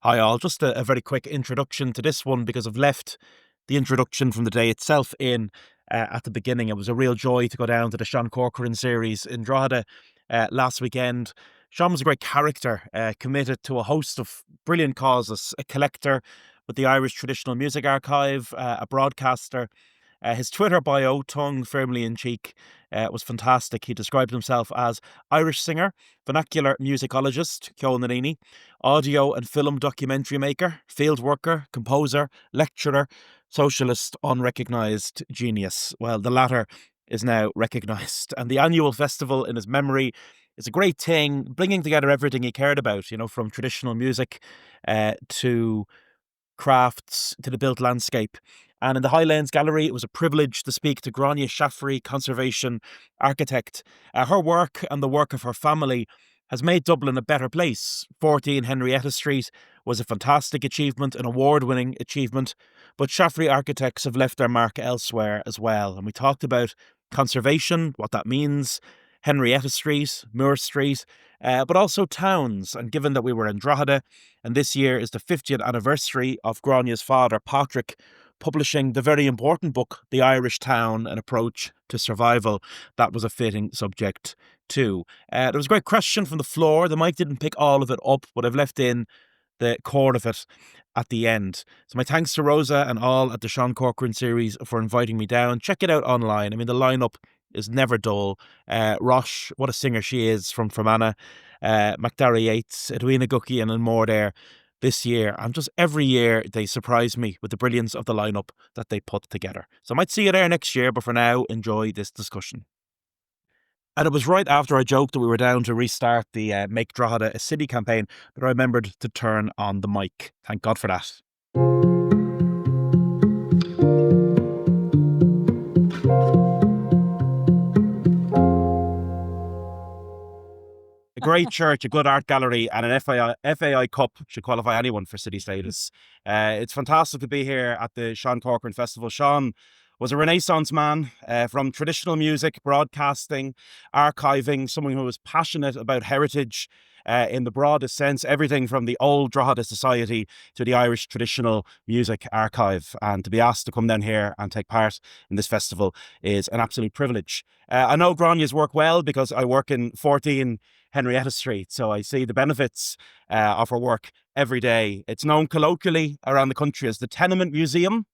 Hi, all. Just a very quick introduction to this one because I've left the introduction from the day itself in at the beginning. It was a real joy to go down to the Sean Corcoran series in Drogheda last weekend. Sean was a great character, committed to a host of brilliant causes, a collector with the Irish Traditional Music Archive, a broadcaster. His Twitter bio, tongue firmly in cheek, was fantastic. He described himself as Irish singer, vernacular musicologist, Ceol Naini, audio and film documentary maker, field worker, composer, lecturer, socialist, unrecognised genius. Well, the latter is now recognised. And the annual festival in his memory is a great thing, bringing together everything he cared about, from traditional music to crafts to the built landscape. And in the Highlands Gallery, it was a privilege to speak to Grainne Shaffrey, conservation architect. Her work and the work of her family has made Dublin a better place. 14 Henrietta Street was a fantastic achievement, an award-winning achievement, but Shaffrey architects have left their mark elsewhere as well. And we talked about conservation, what that means, Henrietta Street, Moore Street, but also towns. And given that we were in Drogheda, and this year is the 50th anniversary of Grainne's father, Patrick, publishing the very important book, The Irish Town, An Approach to Survival, that was a fitting subject too. There was a great question from the floor. The mic didn't pick all of it up, but I've left in the core of it at the end. So my thanks to Rosa and all at the Sean Corcoran series for inviting me down. Check it out online. I mean, the lineup is never dull. Rosh, what a singer she is from Fermanagh. McDara Yates, Edwina Guckian and more there this year. And just every year they surprise me with the brilliance of the lineup that they put together. So I might see you there next year, but for now, enjoy this discussion. And it was right after I joked that we were down to restart the Make Drogheda a City campaign that I remembered to turn on the mic. Thank God for that. A great church, a good art gallery, and an FAI Cup should qualify anyone for city status. It's fantastic to be here at the Sean Corcoran Festival. Sean was a Renaissance man from traditional music, broadcasting, archiving, someone who was passionate about heritage in the broadest sense, everything from the old Drogheda Society to the Irish Traditional Music Archive. And to be asked to come down here and take part in this festival is an absolute privilege. I know Grainne's work well because I work in 14 Henrietta Street, so I see the benefits of her work every day. It's known colloquially around the country as the Tenement Museum,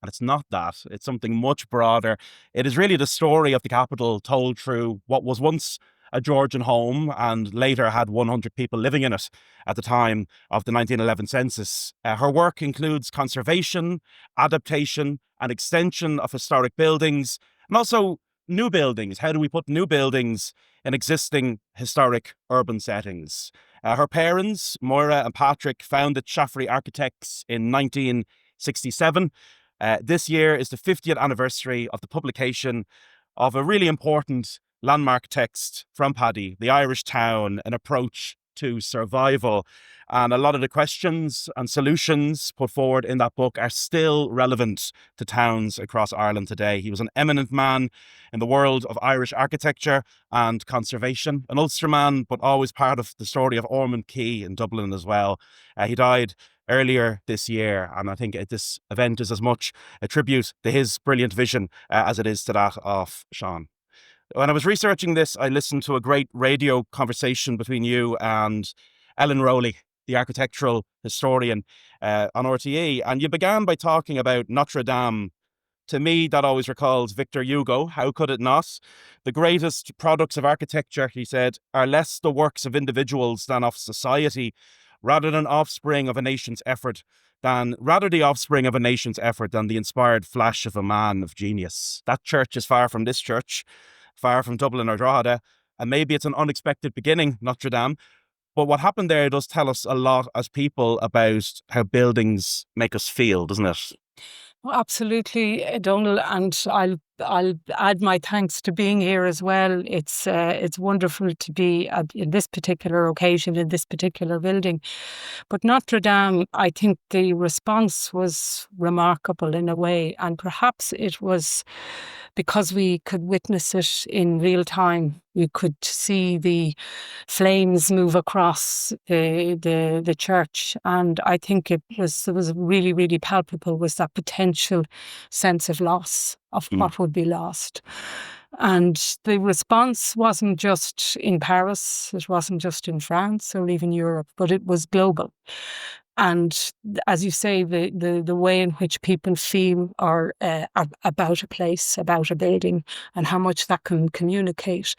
and it's not that. It's something much broader. It is really the story of the capital told through what was once a Georgian home and later had 100 people living in it at the time of the 1911 census. Her work includes conservation, adaptation, and extension of historic buildings, and also new buildings. How do we put new buildings in existing historic urban settings? Her parents, Moira and Patrick, founded Shaffrey Architects in 1967. This year is the 50th anniversary of the publication of a really important landmark text from Paddy, The Irish Town, An Approach to Survival. And a lot of the questions and solutions put forward in that book are still relevant to towns across Ireland today. He was an eminent man in the world of Irish architecture and conservation, an Ulsterman, but always part of the story of Ormond Quay in Dublin as well. He died earlier this year, and I think this event is as much a tribute to his brilliant vision as it is to that of Sean. When I was researching this, I listened to a great radio conversation between you and Ellen Rowley, the architectural historian on RTE, and you began by talking about Notre Dame. To me, that always recalls Victor Hugo. How could it not? The greatest products of architecture, he said, are less the works of individuals than of society, rather the offspring of a nation's effort than the inspired flash of a man of genius. That church is far from this church, far from Dublin or Drogheda, and maybe it's an unexpected beginning, Notre Dame. But what happened there does tell us a lot as people about how buildings make us feel, doesn't it? Absolutely, Donal, and I'll I'll add my thanks to being here as well. It's wonderful to be in this particular occasion, in this particular building. But Notre Dame, I think the response was remarkable in a way, and perhaps it was because we could witness it in real time. We could see the flames move across the church, and I think it was really, really palpable was that potential sense of loss of what would be lost. And the response wasn't just in Paris, it wasn't just in France or even Europe, but it was global. And as you say, the way in which people feel or about a place, about a building, and how much that can communicate.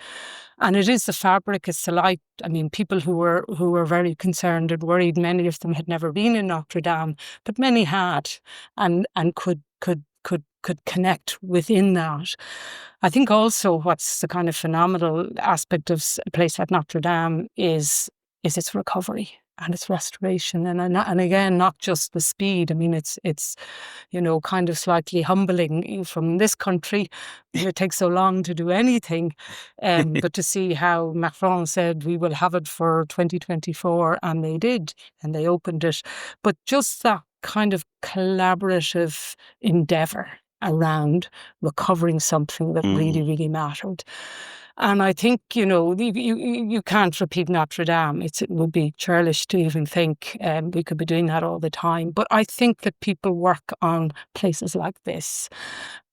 And it is the fabric, it's the light. I mean, people who were very concerned and worried, many of them had never been in Notre Dame, but many had, and could connect within that. I think also what's the kind of phenomenal aspect of a place like Notre Dame is its recovery and its restoration, and again, not just the speed. I mean, it's kind of slightly humbling from this country. It takes so long to do anything, but to see how Macron said we will have it for 2024, and they did, and they opened it. But just that kind of collaborative endeavour around recovering something that really, really mattered. And I think, you can't repeat Notre Dame. It would be churlish to even think we could be doing that all the time. But I think that people work on places like this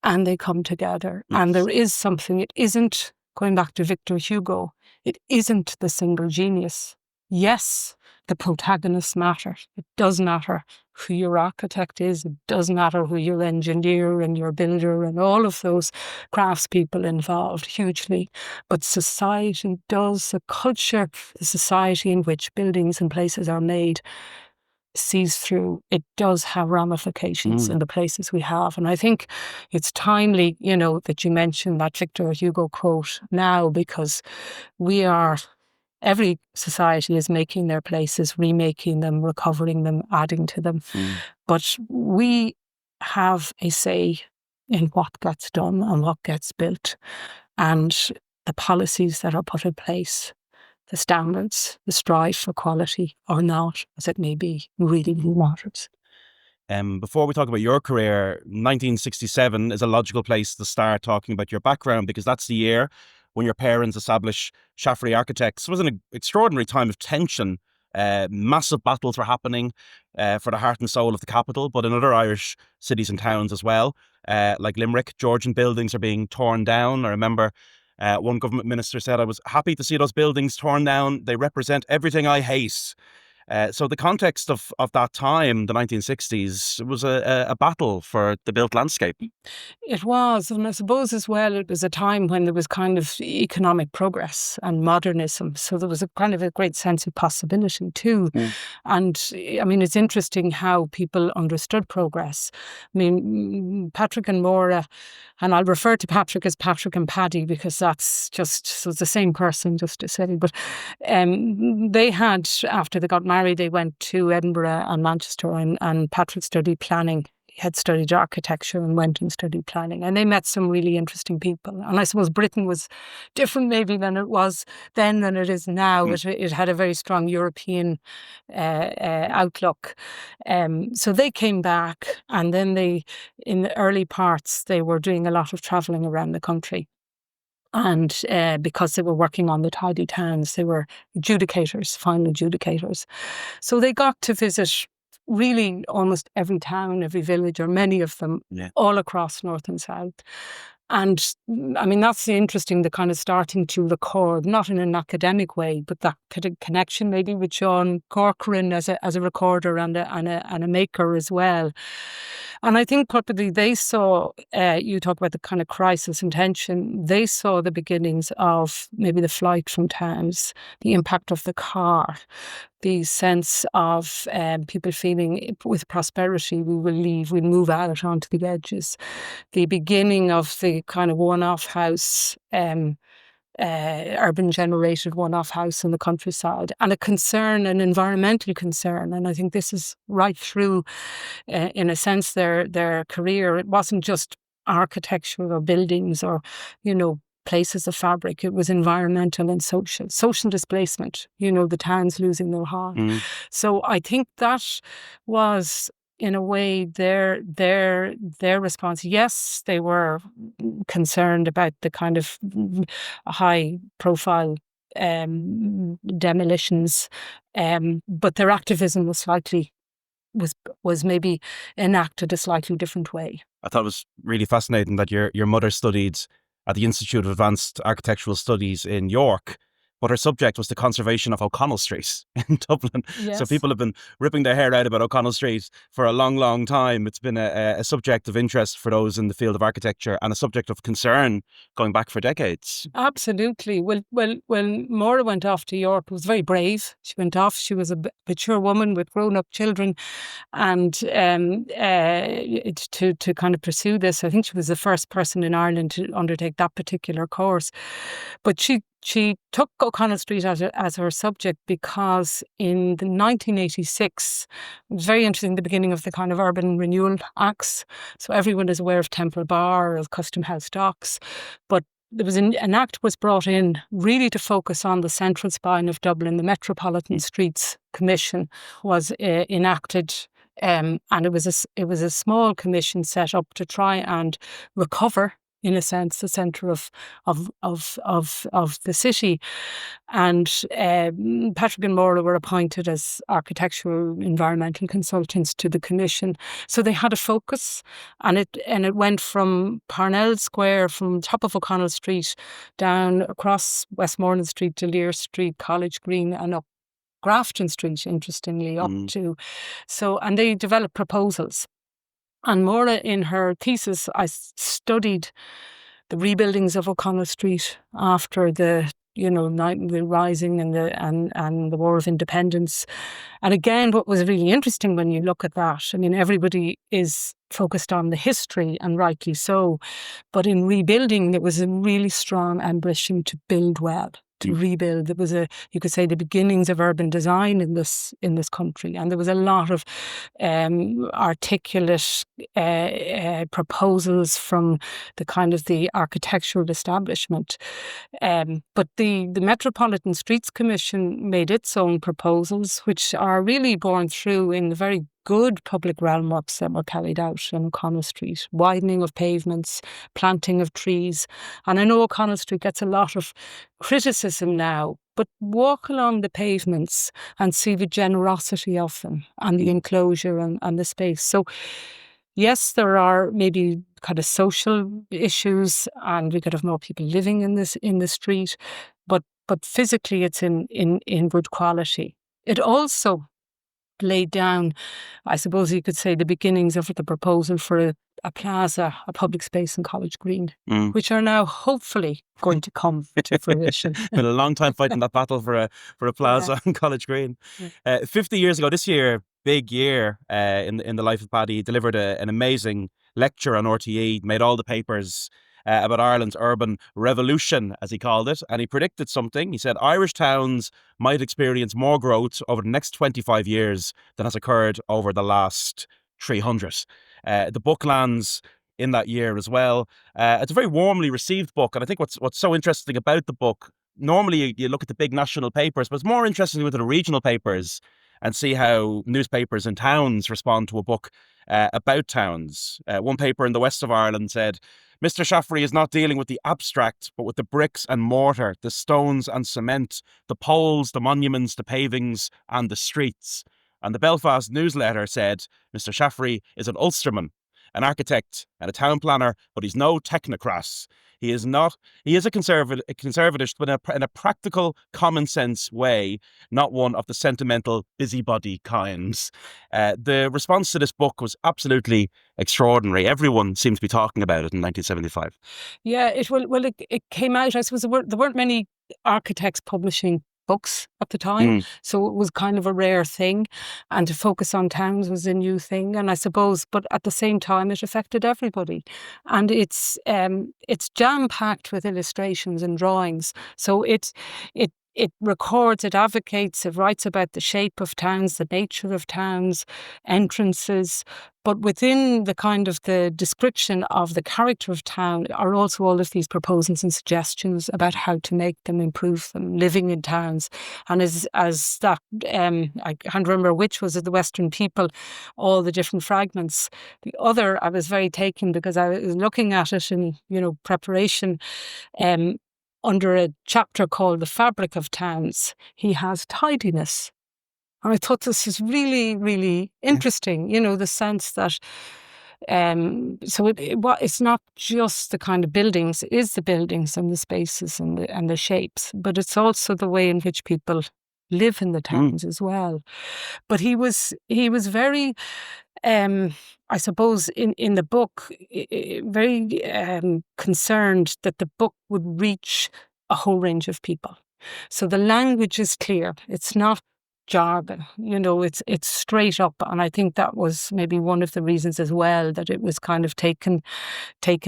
and they come together. Yes. And there is something, it isn't, going back to Victor Hugo, it isn't the single genius. Yes, the protagonists matter. It does matter who your architect is. It does matter who your engineer and your builder and all of those craftspeople involved hugely. But society does, the culture, the society in which buildings and places are made sees through. It does have ramifications in the places we have. And I think it's timely, that you mentioned that Victor Hugo quote now, because every society is making their places, remaking them, recovering them, adding to them. But we have a say in what gets done and what gets built, and the policies that are put in place, the standards, the strive for quality or not, as it may be, really matters. Before we talk about your career, 1967 is a logical place to start talking about your background, because that's the year when your parents established Shaffrey Architects. It was an extraordinary time of tension. Massive battles were happening for the heart and soul of the capital, but in other Irish cities and towns as well, like Limerick. Georgian buildings are being torn down. I remember one government minister said, "I was happy to see those buildings torn down. They represent everything I hate." So the context of that time, the 1960s, was a battle for the built landscape. It was, and I suppose as well, it was a time when there was kind of economic progress and modernism. So there was a kind of a great sense of possibility too. And I mean, it's interesting how people understood progress. I mean, Patrick and Maura, and I'll refer to Patrick as Patrick and Paddy because that's just, so it's the same person, just to say. But they had, after they got married, they went to Edinburgh and Manchester, and Patrick studied planning. He had studied architecture and went and studied planning, and they met some really interesting people. And I suppose Britain was different maybe than it was then than it is now. It had a very strong European outlook. So they came back, and then in the early parts, they were doing a lot of travelling around the country. And because they were working on the tidy towns, they were final adjudicators. So they got to visit really almost every town, every village, or many of them, all across North and South. And I mean, that's the interesting, the kind of starting to record, not in an academic way, but that kind of connection maybe with Sean Corcoran as a recorder and a maker as well. And I think probably they saw, you talk about the kind of crisis and tension, they saw the beginnings of maybe the flight from towns, the impact of the car, the sense of people feeling with prosperity, we will leave, we'll move out onto the edges. The beginning of the kind of one-off house, urban generated one-off house in the countryside, and a concern, an environmental concern. And I think this is right through, in a sense, their career. It wasn't just architecture or buildings or, places of fabric. It was environmental and social displacement, the towns losing their heart. So I think that was, in a way, their response. Yes, they were concerned about the kind of high profile demolitions, but their activism was maybe enacted a slightly different way. I thought it was really fascinating that your mother studied at the Institute of Advanced Architectural Studies in York, but her subject was the conservation of O'Connell Street in Dublin. Yes. So people have been ripping their hair out about O'Connell Street for a long, long time. It's been a subject of interest for those in the field of architecture and a subject of concern going back for decades. Absolutely. Well, when Maura went off to York, it was very brave. She went off. She was a mature woman with grown-up children, and to kind of pursue this. I think she was the first person in Ireland to undertake that particular course. But she took O'Connell Street as her subject because in the 1986, it was very interesting, the beginning of the kind of urban renewal acts. So everyone is aware of Temple Bar, of Custom House Docks, but there was an act was brought in really to focus on the central spine of Dublin. The Metropolitan Streets Commission was enacted. And it was a small commission set up to try and recover, in a sense, the centre of the city. And Patrick and Maura were appointed as architectural environmental consultants to the commission. So they had a focus, and it went from Parnell Square, from top of O'Connell Street, down across Westmoreland Street, Delir Street, College Green, and up Grafton Street, interestingly, up to. So, and they developed proposals. And Maura, in her thesis, I studied the rebuildings of O'Connell Street after the Rising and the War of Independence. And again, what was really interesting when you look at that, I mean, everybody is focused on the history, and rightly so, but in rebuilding, there was a really strong ambition to build well, to rebuild. There was you could say, the beginnings of urban design in this country, and there was a lot of articulate proposals from the kind of the architectural establishment. But the Metropolitan Streets Commission made its own proposals, which are really borne through in the very good public realm works that were carried out on O'Connell Street. Widening of pavements, planting of trees. And I know O'Connell Street gets a lot of criticism now, but walk along the pavements and see the generosity of them and the enclosure and the space. So yes, there are maybe kind of social issues, and we could have more people living in the street, but physically it's in good quality. It also laid down, I suppose you could say, the beginnings of the proposal for a plaza, a public space in College Green, which are now hopefully going to come to fruition. Been a long time fighting that battle for a plaza in College Green. 50 years ago this year, big year in the life of Paddy. He delivered an amazing lecture on RTE, made all the papers about Ireland's urban revolution, as he called it, and he predicted something. He said Irish towns might experience more growth over the next 25 years than has occurred over the last 300. The book lands in that year as well. It's a very warmly received book, and I think what's so interesting about the book, normally you look at the big national papers, but it's more interesting with the regional papers and see how newspapers in towns respond to a book about towns. One paper in the west of Ireland said, Mr. Shaffrey is not dealing with the abstract, but with the bricks and mortar, the stones and cement, the poles, the monuments, the pavings, and the streets. And the Belfast newsletter said, Mr. Shaffrey is an Ulsterman, an architect and a town planner, but he's no technocrat. He is a conservative, but in a practical, common sense way, not one of the sentimental, busybody kinds. The response to this book was absolutely extraordinary. Everyone seemed to be talking about it in 1975. Yeah, it came out, I suppose there weren't many architects publishing books at the time, so it was kind of a rare thing, and to focus on towns was a new thing, and I suppose, but at the same time it affected everybody, and it's jam-packed with illustrations and drawings, so it it records, it advocates, it writes about the shape of towns, the nature of towns, entrances. But within the kind of the description of the character of town are also all of these proposals and suggestions about how to make them, improve them, living in towns. And as that, I can't remember which was it, the Western People, all the different fragments. The other, I was very taken because I was looking at it in, preparation. Under a chapter called The Fabric of Towns, he has tidiness. And I thought this is really, really interesting, the sense that, it's not just the kind of buildings, it is the buildings and the spaces and the shapes, but it's also the way in which people live in the towns as well. But he was very, I suppose, in the book, very concerned that the book would reach a whole range of people. So the language is clear. It's not jargon, it's straight up. And I think that was maybe one of the reasons as well that it was kind of taken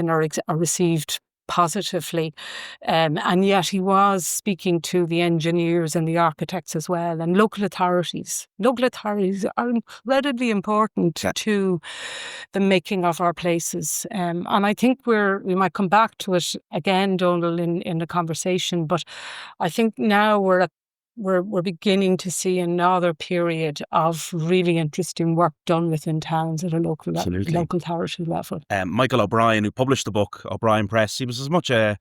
or received positively. And yet he was speaking to the engineers and the architects as well, and local authorities. Local authorities are incredibly important to the making of our places. And I think we might come back to it again, Donal, in the conversation, but I think now we're beginning to see another period of really interesting work done within towns at a local authority level. Michael O'Brien, who published the book, O'Brien Press, he was as much an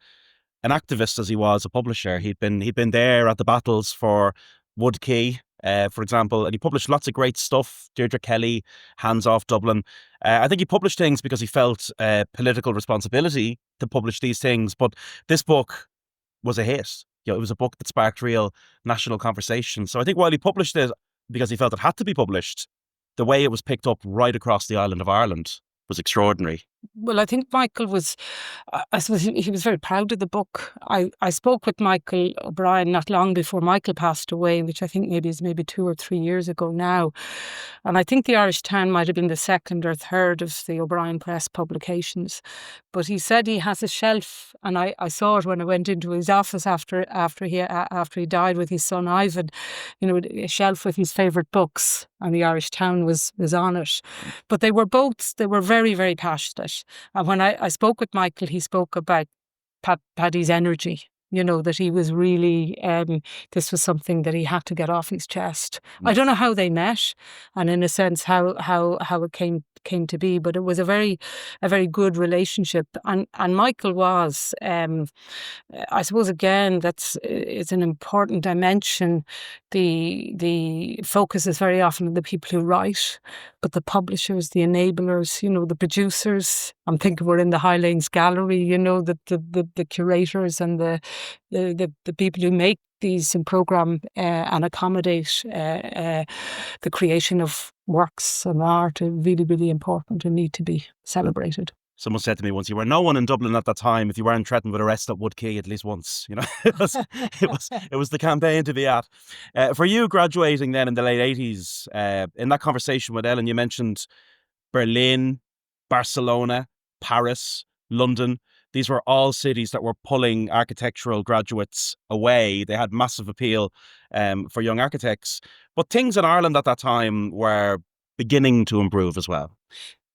activist as he was a publisher. He'd been there at the battles for Wood Quay, for example, and he published lots of great stuff. Deirdre Kelly, Hands Off Dublin. I think he published things because he felt political responsibility to publish these things. But this book was a hit. It was a book that sparked real national conversation. So I think while he published it because he felt it had to be published, the way it was picked up right across the island of Ireland was extraordinary. Well, I think Michael was, I suppose he was very proud of the book. I spoke with Michael O'Brien not long before Michael passed away, which I think is 2 or 3 years ago now. And I think The Irish Town might have been the second or third of the O'Brien Press publications. But he said he has a shelf, and I saw it when I went into his office after he died with his son Ivan, a shelf with his favourite books, and The Irish Town was on it. But they were very, very passionate. And when I spoke with Michael, he spoke about Paddy's energy, that he was really, this was something that he had to get off his chest. I don't know how they met, and in a sense how it came to be, but it was a very good relationship. And Michael was, I suppose again, it's an important dimension. The focus is very often on the people who write, but the publishers, the enablers, the producers. I'm thinking we're in the High Lanes Gallery, the curators and the people who make these and program and accommodate the creation of works and art are really, really important and need to be celebrated. Someone said to me once, you were no one in Dublin at that time if you weren't threatened with arrest at Wood Quay at least once. It was the campaign to be at. For you, graduating then in the late 80s, in that conversation with Ellen, you mentioned Berlin, Barcelona, Paris, London. These were all cities that were pulling architectural graduates away. They had massive appeal for young architects. But things in Ireland at that time were beginning to improve as well.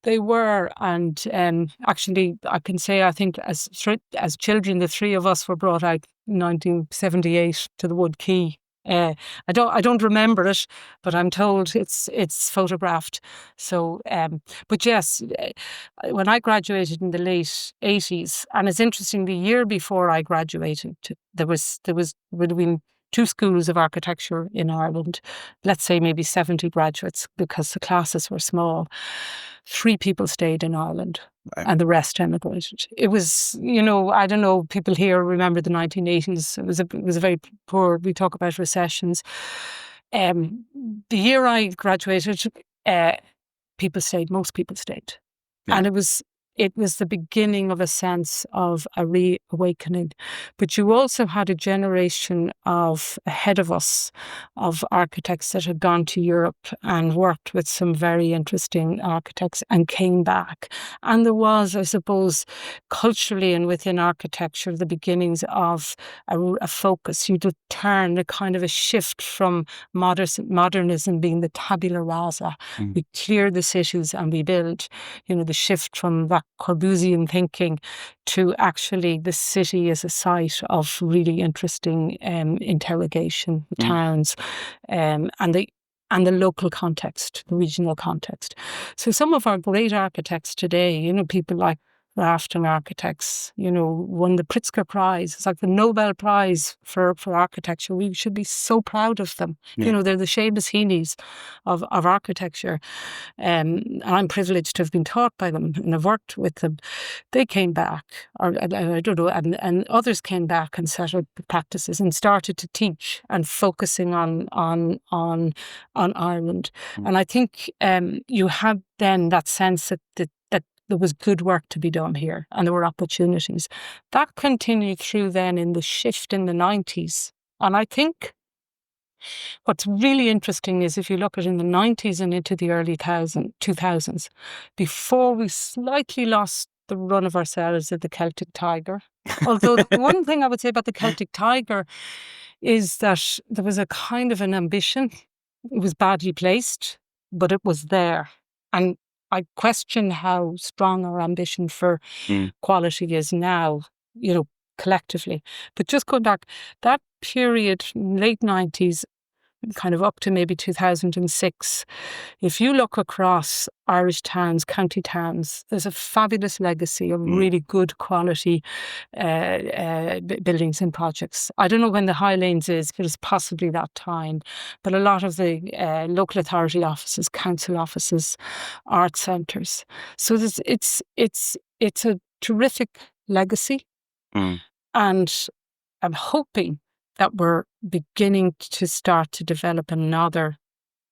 They were, and actually, I can say I think as children, the three of us were brought out in 1978 to the Wood Quay. I don't remember it, but I'm told it's photographed. So, but yes, when I graduated in the late 80s, and it's interesting, the year before I graduated, there would have been 2 schools of architecture in Ireland. Let's say maybe 70 graduates because the classes were small. 3 people stayed in Ireland. Right. And the rest emigrated. It was, I don't know, people here remember the 1980s. It was a very poor, we talk about recessions. The year I graduated, most people stayed. Yeah. And it was it was the beginning of a sense of a reawakening. But you also had a generation ahead of us of architects that had gone to Europe and worked with some very interesting architects and came back. And there was, I suppose, culturally and within architecture, the beginnings of a focus. You'd turn a kind of a shift from modernism being the tabula rasa. We clear the cities and we build. The shift from that Corbusian thinking to actually the city as a site of really interesting interrogation, towns, and the local context, the regional context. So some of our great architects today, people like Grafton architects, won the Pritzker Prize. It's like the Nobel Prize for architecture. We should be so proud of them. Yeah. They're the Seamus Heaney's of architecture. And I'm privileged to have been taught by them and have worked with them. They came back, or I don't know, and others came back and set up practices and started to teach and focusing on Ireland. And I think you had then that sense that there was good work to be done here and there were opportunities. That continued through then in the shift in the 90s. And I think what's really interesting is if you look at in the 90s and into the early 2000s, before we slightly lost the run of ourselves at the Celtic Tiger. Although the one thing I would say about the Celtic Tiger is that there was a kind of an ambition. It was badly placed, but it was there. And I question how strong our ambition for quality is now, collectively. But just going back, that period, late 90s, kind of up to maybe 2006, if you look across Irish towns, county towns, there's a fabulous legacy of really good quality buildings and projects. I don't know when the Highlanes is, but it's possibly that time. But a lot of the local authority offices, council offices, art centres. So it's a terrific legacy. And I'm hoping that we're beginning to start to develop another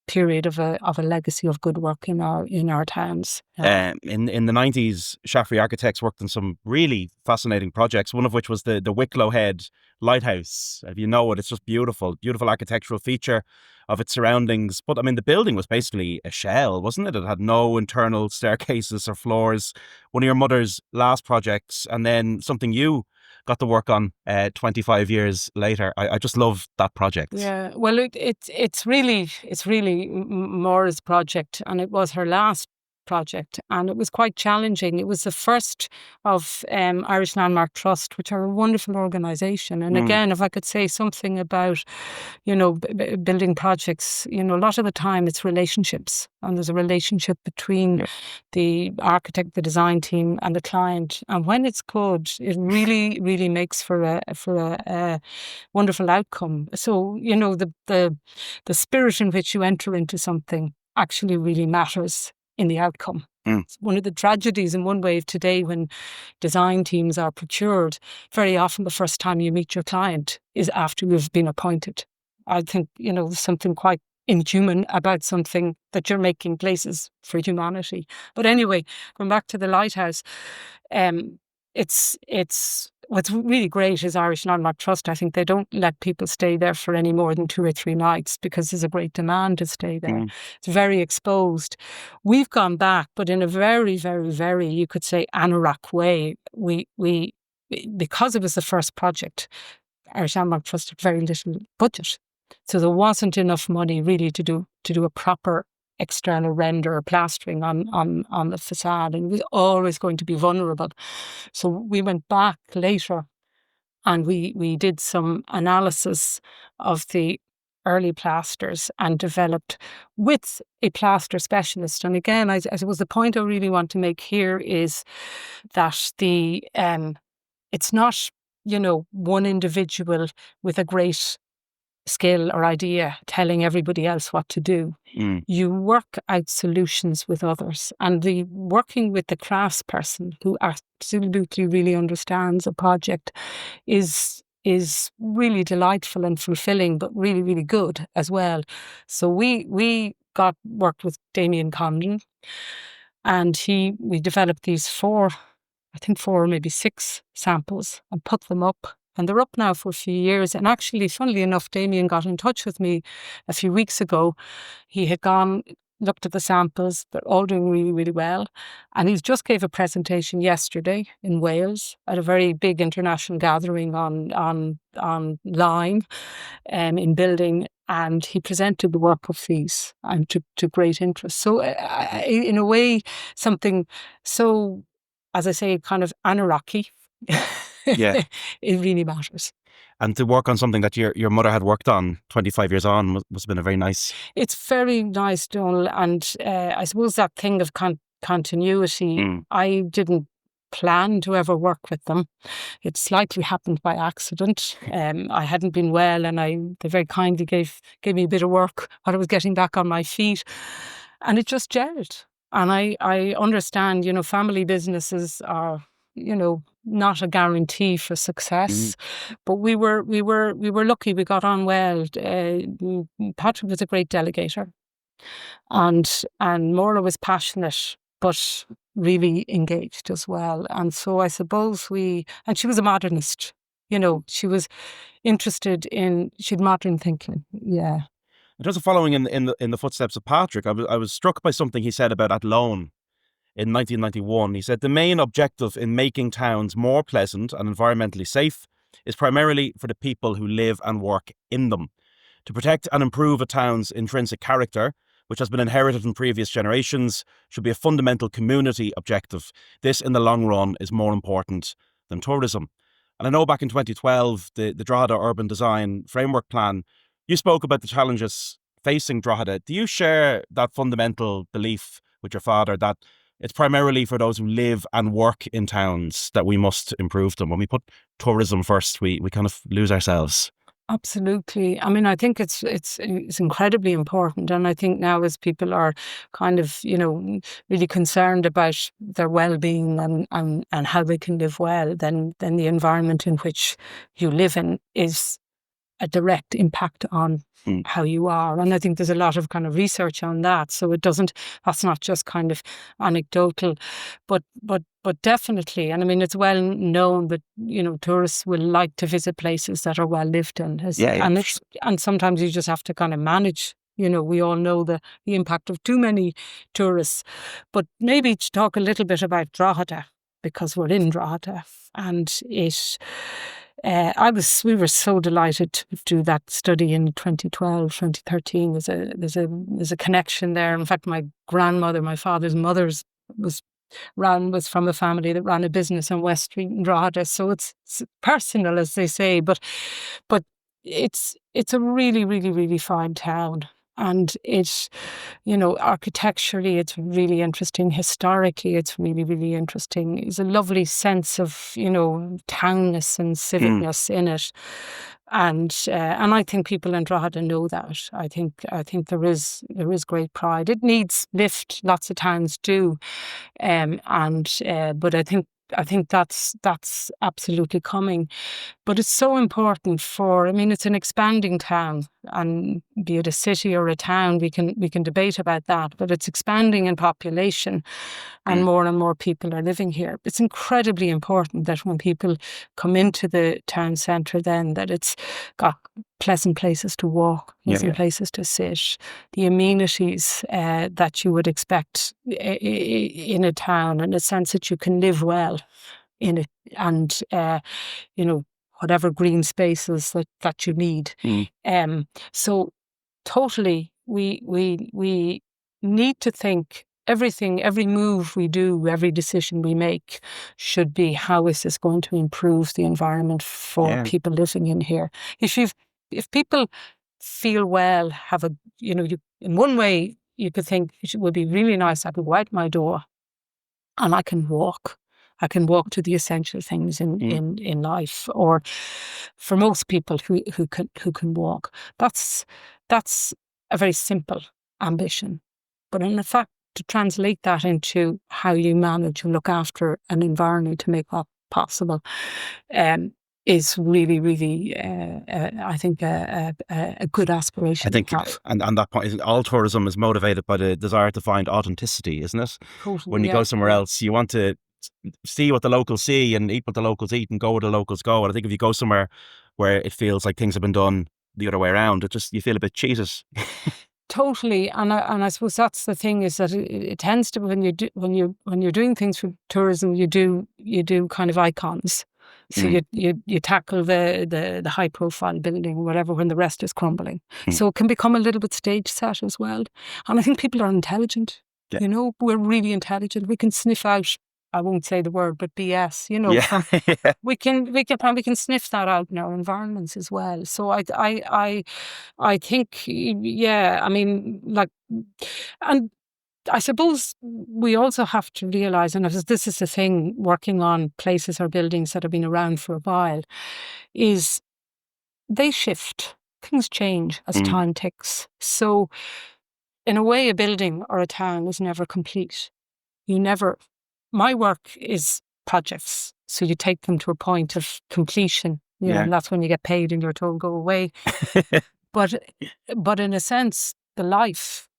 period of a legacy of good work in our towns. In the 90s, Shaffrey architects worked on some really fascinating projects, one of which was the Wicklow Head Lighthouse. If you know it, it's just beautiful architectural feature of its surroundings. But I mean, the building was basically a shell, wasn't it? It had no internal staircases or floors. One of your mother's last projects, and then something you got to work on 25 years later. I just love that project. Yeah, well, it's really Maura's project, and it was her last project, and it was quite challenging. It was the first of Irish Landmark Trust, which are a wonderful organisation. And again, if I could say something about, building projects, a lot of the time it's relationships, and there's a relationship between the architect, the design team, and the client. And when it's good, it really, really makes for a wonderful outcome. So, the spirit in which you enter into something actually really matters in the outcome. It's one of the tragedies in one way of today when design teams are procured. Very often the first time you meet your client is after you've been appointed. I think, there's something quite inhuman about something that you're making places for humanity. But anyway, going back to the lighthouse, it's what's really great is Irish Landmark Trust. I think they don't let people stay there for any more than 2 or 3 nights because there's a great demand to stay there. It's very exposed. We've gone back, but in a very, very, very, you could say, anorak way. We because it was the first project, Irish Landmark Trust had very little budget. So there wasn't enough money really to do a proper external render or plastering on the facade, and it was always going to be vulnerable. So we went back later and we did some analysis of the early plasters and developed with a plaster specialist. And again, I suppose the point I really want to make here is that it's not, one individual with a great skill or idea telling everybody else what to do. You work out solutions with others, and the working with the craftsperson who absolutely really understands a project is really delightful and fulfilling, but really, really good as well. So we worked with Damien Condon, And we developed these four or maybe six samples and put them up. And they're up now for a few years. And actually, funnily enough, Damien got in touch with me a few weeks ago. He had looked at the samples. They're all doing really, really well. And he's just gave a presentation yesterday in Wales at a very big international gathering on lime in building. And he presented the work of these and to great interest. So in a way, something so, as I say, kind of anarchy. Yeah. It really matters. And to work on something that your mother had worked on 25 years on must have been a very nice... It's very nice, Donal. And I suppose that thing of continuity, I didn't plan to ever work with them. It slightly happened by accident. I hadn't been well, and they very kindly gave me a bit of work while I was getting back on my feet. And it just gelled. And I understand, family businesses are, not a guarantee for success, but we were lucky. We got on well. Patrick was a great delegator, and Morla was passionate, but really engaged as well. And so I suppose and she was a modernist. She was interested she had modern thinking. Yeah. In terms of following in the footsteps of Patrick, I was struck by something he said about Athlone in 1991. He said, the main objective in making towns more pleasant and environmentally safe is primarily for the people who live and work in them. To protect and improve a town's intrinsic character, which has been inherited from previous generations, should be a fundamental community objective. This, in the long run, is more important than tourism. And I know back in 2012, the Drogheda Urban Design Framework Plan, you spoke about the challenges facing Drogheda. Do you share that fundamental belief with your father that it's primarily for those who live and work in towns that we must improve them? When we put tourism first, we kind of lose ourselves. Absolutely. I mean, I think it's incredibly important. And I think now, as people are kind of, really concerned about their well-being and how they can live well, then the environment in which you live in is a direct impact on how you are. And I think there's a lot of kind of research on that. So that's not just kind of anecdotal, but definitely. And I mean, it's well known that, tourists will like to visit places that are well lived in. And sometimes you just have to kind of manage. We all know the impact of too many tourists. But maybe to talk a little bit about Drogheda, because we're in Drogheda, and we were so delighted to do that study in 2012, 2013. There's a connection there. In fact, my grandmother, my father's mother, was from a family that ran a business on West Street in Drogheda. So it's personal, as they say, but it's a really, really, really fine town. And it's, architecturally, it's really interesting. Historically, it's really, really interesting. There's a lovely sense of, townness and civicness in it. And I think people in Drogheda know that. I think there is great pride. It needs lift. Lots of towns do. But I think that's absolutely coming. But it's so important it's an expanding town, and be it a city or a town, we can debate about that, but it's expanding in population and more people are living here. It's incredibly important that when people come into the town centre, then that it's got pleasant places to walk, pleasant places to sit, the amenities that you would expect in a town, and a sense that you can live well in it, and whatever green spaces that you need. So totally, we need to think every move we do, every decision we make should be, how is this going to improve the environment for people living in here? If people feel well, in one way you could think it would be really nice, I could go out my door and I can walk to the essential things in life, or for most people who can walk. That's a very simple ambition. But in fact, to translate that into how you manage and look after an environment to make that possible, is really, really, I think, a good aspiration. I think, to have. and on that point, all tourism is motivated by the desire to find authenticity, isn't it? Totally, When you go somewhere else, you want to see what the locals see and eat what the locals eat and go where the locals go. And I think if you go somewhere where it feels like things have been done the other way around, you feel a bit cheated. Totally, and I suppose that's the thing, is that it tends to, when you're doing things for tourism, you do kind of icons. So you tackle the high profile building, whatever, when the rest is crumbling. So it can become a little bit stage set as well. And I think people are intelligent. Yeah. You know, we're really intelligent. We can sniff out, I won't say the word, but BS. You know, Yeah. we can sniff that out in our environments as well. So I think, yeah, I mean, like, and I suppose we also have to realise, and this is the thing, working on places or buildings that have been around for a while, is they shift. Things change as time ticks. So in a way, a building or a town is never complete. My work is projects. So you take them to a point of completion. And that's when you get paid and you're told, go away. But in a sense, the life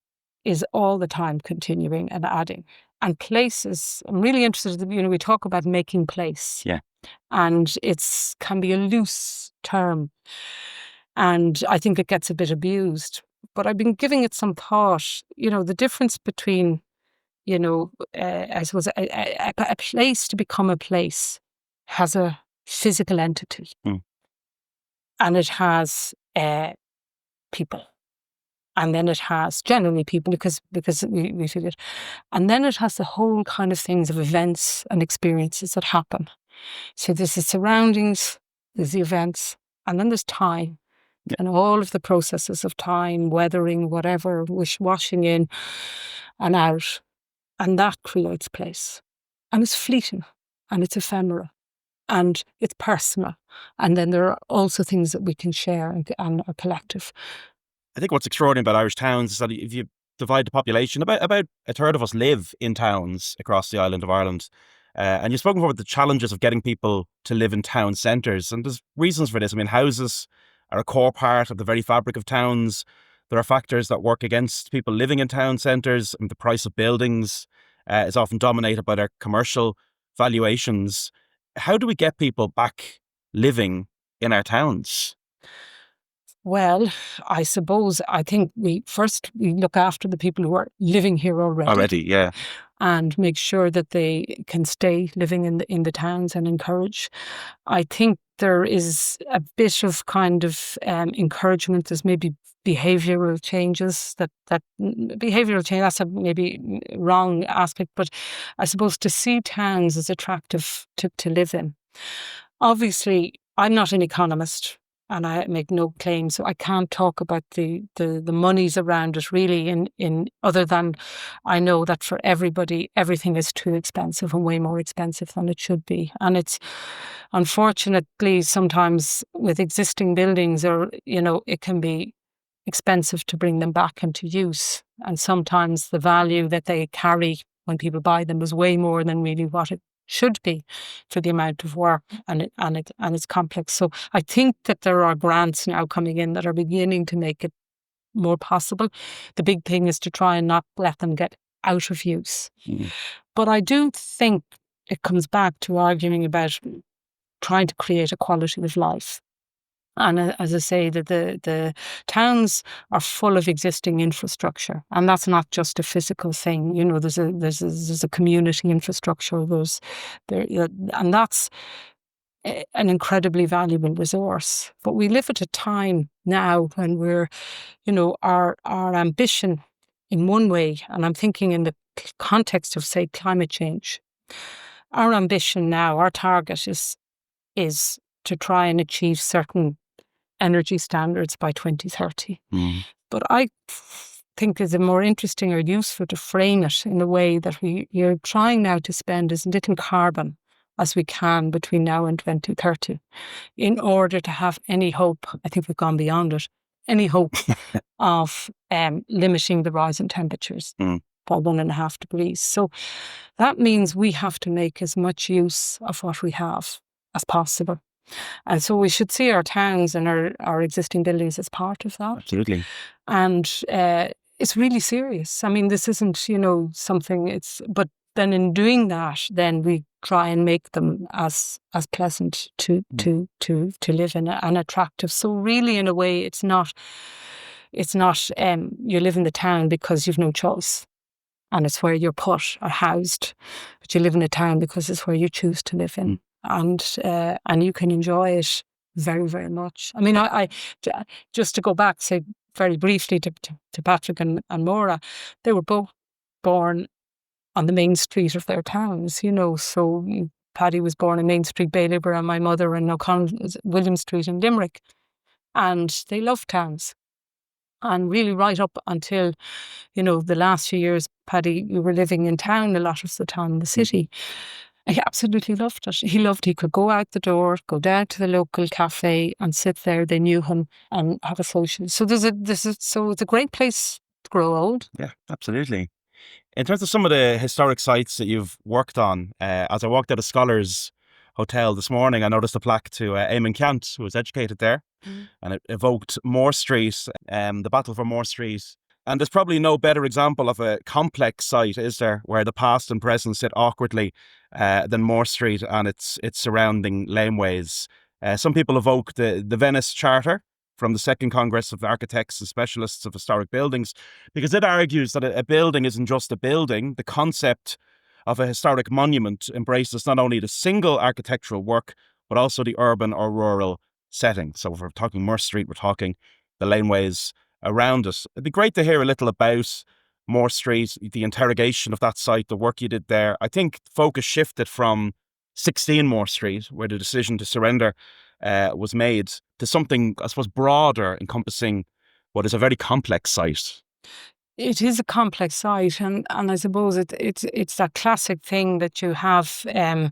is all the time continuing and adding. And places, I'm really interested in, we talk about making place. Yeah. And can be a loose term. And I think it gets a bit abused. But I've been giving it some thought, the difference between, I suppose a place to become a place has a physical entity. And it has people. And then it has generally people, because we feel it. And then it has the whole kind of things of events and experiences that happen. So there's the surroundings, there's the events, and then there's time. Yeah. And all of the processes of time, weathering, whatever, washing in and out. And that creates place. And it's fleeting, and it's ephemeral, and it's personal. And then there are also things that we can share and are collective. I think what's extraordinary about Irish towns is that if you divide the population, about a third of us live in towns across the island of Ireland. And you've spoken about the challenges of getting people to live in town centres. And there's reasons for this. I mean, houses are a core part of the very fabric of towns. There are factors that work against people living in town centres. I mean, the price of buildings is often dominated by their commercial valuations. How do we get people back living in our towns? Well, I think we look after the people who are living here already. Yeah. And make sure that they can stay living in the towns and encourage. I think there is a bit of kind of encouragement. There's maybe behavioural changes that behavioural change, that's a maybe wrong aspect, but I suppose to see towns as attractive to live in. Obviously, I'm not an economist. And I make no claim, so I can't talk about the monies around it really. In other than I know that for everybody, everything is too expensive and way more expensive than it should be. And it's unfortunately sometimes with existing buildings, or it can be expensive to bring them back into use. And sometimes the value that they carry when people buy them is way more than really what it should be for the amount of work, and it's complex. So I think that there are grants now coming in that are beginning to make it more possible. The big thing is to try and not let them get out of use. But I do think it comes back to arguing about trying to create a quality of life. And as I say, the towns are full of existing infrastructure, and that's not just a physical thing. There's a community infrastructure. And that's an incredibly valuable resource. But we live at a time now when we're, our ambition in one way, and I'm thinking in the context of, say, climate change. Our ambition now, our target is to try and achieve certain energy standards by 2030. But I think it's more interesting or useful to frame it in a way that you're trying now to spend as little carbon as we can between now and 2030 in order to have any hope. I think we've gone beyond it. Any hope of limiting the rise in temperatures by 1.5 degrees. So that means we have to make as much use of what we have as possible. And so we should see our towns and our existing buildings as part of that. Absolutely. And it's really serious. I mean, this isn't, something but then in doing that, then we try and make them as pleasant to live in and attractive. So really, in a way, it's not you live in the town because you've no choice and it's where you're put or housed, but you live in a town because it's where you choose to live in. And you can enjoy it very, very much. I mean, I just to go back, say very briefly to Patrick and Maura, they were both born on the main street of their towns, so Paddy was born in Main Street, Bailieborough, and my mother in O'Connell, William Street in Limerick. And they loved towns. And really right up until, the last few years, Paddy, we were living in town a lot of the time in the city. He absolutely loved it. He could go out the door, go down to the local cafe and sit there. They knew him and have a social. So it's a great place to grow old. Yeah, absolutely. In terms of some of the historic sites that you've worked on, as I walked out of Scholars Hotel this morning, I noticed a plaque to Eamon Kent, who was educated there, and it evoked Moore Street, the battle for Moore Street. And there's probably no better example of a complex site, is there, where the past and present sit awkwardly than Moore Street and its surrounding laneways. Some people evoke the Venice Charter from the Second Congress of Architects and Specialists of Historic Buildings, because it argues that a building isn't just a building. The concept of a historic monument embraces not only the single architectural work, but also the urban or rural setting. So if we're talking Moore Street, we're talking the laneways around us. It'd be great to hear a little about Moore Street, the interrogation of that site, the work you did there. I think focus shifted from 16 Moore Street, where the decision to surrender was made, to something, I suppose, broader, encompassing what is a very complex site. It is a complex site, and I suppose it's that classic thing that you have. I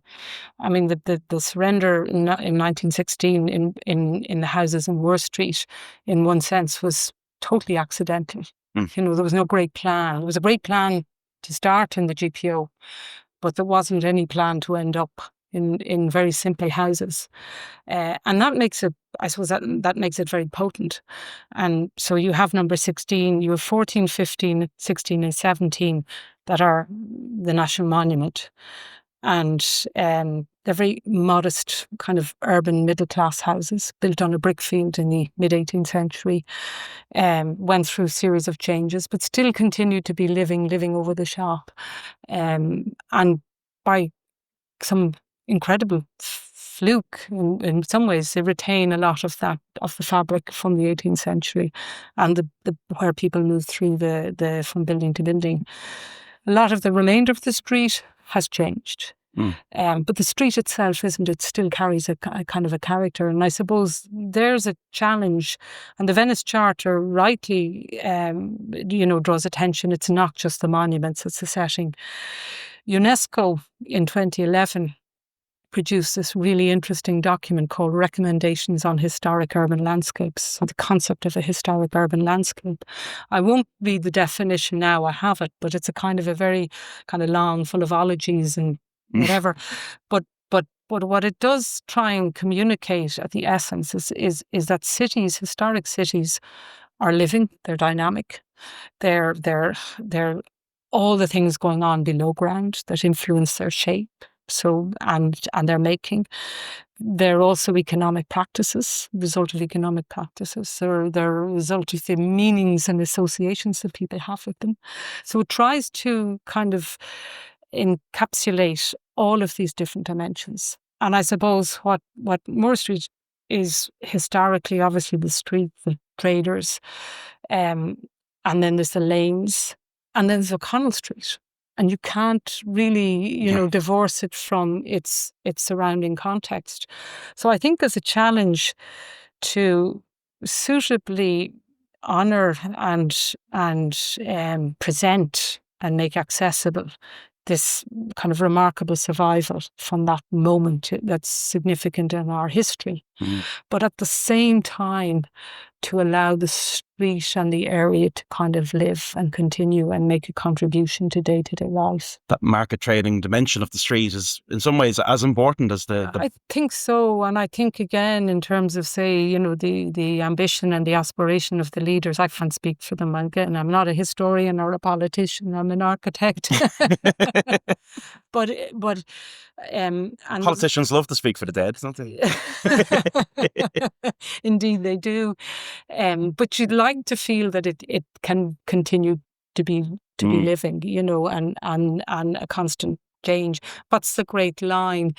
mean, the surrender in 1916 in the houses in Moore Street, in one sense, was totally accidental. There was no great plan. There was a great plan to start in the GPO, but there wasn't any plan to end up in very simple houses. And that makes it, I suppose, that makes it very potent. And so you have number 16, you have 14, 15, 16 and 17 that are the National Monument. And they're very modest kind of urban middle-class houses built on a brick field in the mid-18th century. Went through a series of changes, but still continued to be living over the shop. And by some incredible fluke, in some ways, they retain a lot of the fabric from the 18th century and the where people moved through the from building to building. A lot of the remainder of the street has changed. But the street itself isn't. It still carries a kind of a character. And I suppose there's a challenge. And the Venice Charter rightly, draws attention. It's not just the monuments, it's the setting. UNESCO in 2011 produced this really interesting document called Recommendations on Historic Urban Landscapes. So the concept of a historic urban landscape. I won't read the definition now, I have it, but it's a very kind of long, full of ologies and whatever. But what it does try and communicate at the essence is that cities, historic cities, are living, they're dynamic, they're all the things going on below ground that influence their shape. So and their making. They're also economic practices, result of economic practices, or they're a result of the meanings and associations that people have with them. So it tries to kind of encapsulate all of these different dimensions. And I suppose what Moore Street is historically, obviously the street, the traders, and then there's the lanes, and then there's O'Connell Street. And you can't really, divorce it from its surrounding context. So I think there's a challenge to suitably honour and present and make accessible this kind of remarkable survival from that moment that's significant in our history. but at the same time to allow the street and the area to kind of live and continue and make a contribution to day-to-day life. That market trading dimension of the street is in some ways as important as the I think so. And I think, again, in terms of, say, you know, the ambition and the aspiration of the leaders, I can't speak for them. Again, I'm not a historian or a politician. I'm an architect. But and politicians love to speak for the dead, don't they? Indeed, they do. But you'd like to feel that it can continue to be living, you know, and a constant change. What's the great line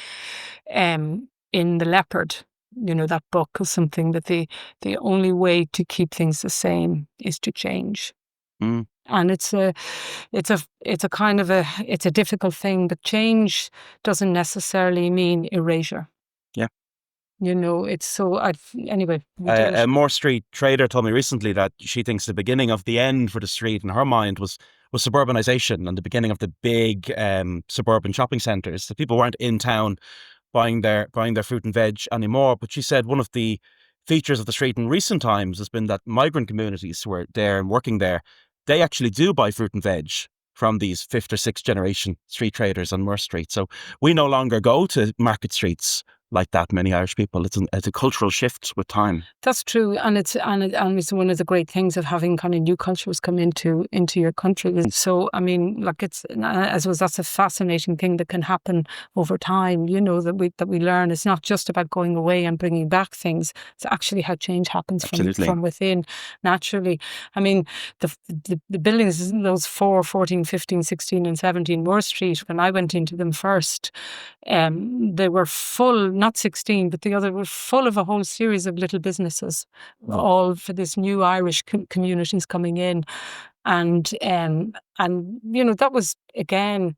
in The Leopard? You know, that book is something that the only way to keep things the same is to change. And it's a difficult thing, but change doesn't necessarily mean erasure. Yeah. You know, it's so, anyway. A Moore Street trader told me recently that she thinks the beginning of the end for the street in her mind was suburbanization and the beginning of the big suburban shopping centres. The people weren't in town buying their fruit and veg anymore. But she said one of the features of the street in recent times has been that migrant communities who are there and working there, they actually do buy fruit and veg from these fifth or sixth generation street traders on Moore Street. So we no longer go to market streets like that, many Irish people. It's a cultural shift with time. That's true, and it's one of the great things of having kind of new cultures come into your country. So I mean, like, I suppose that's a fascinating thing that can happen over time. You know, that we learn. It's not just about going away and bringing back things. It's actually how change happens from within, naturally. I mean, the buildings, those 4, 14, 15, 16 and 17 Moore Street, when I went into them first, they were full, not 16, but the other were full of a whole series of little businesses, all for this new Irish communities coming in. And you know, that was, again,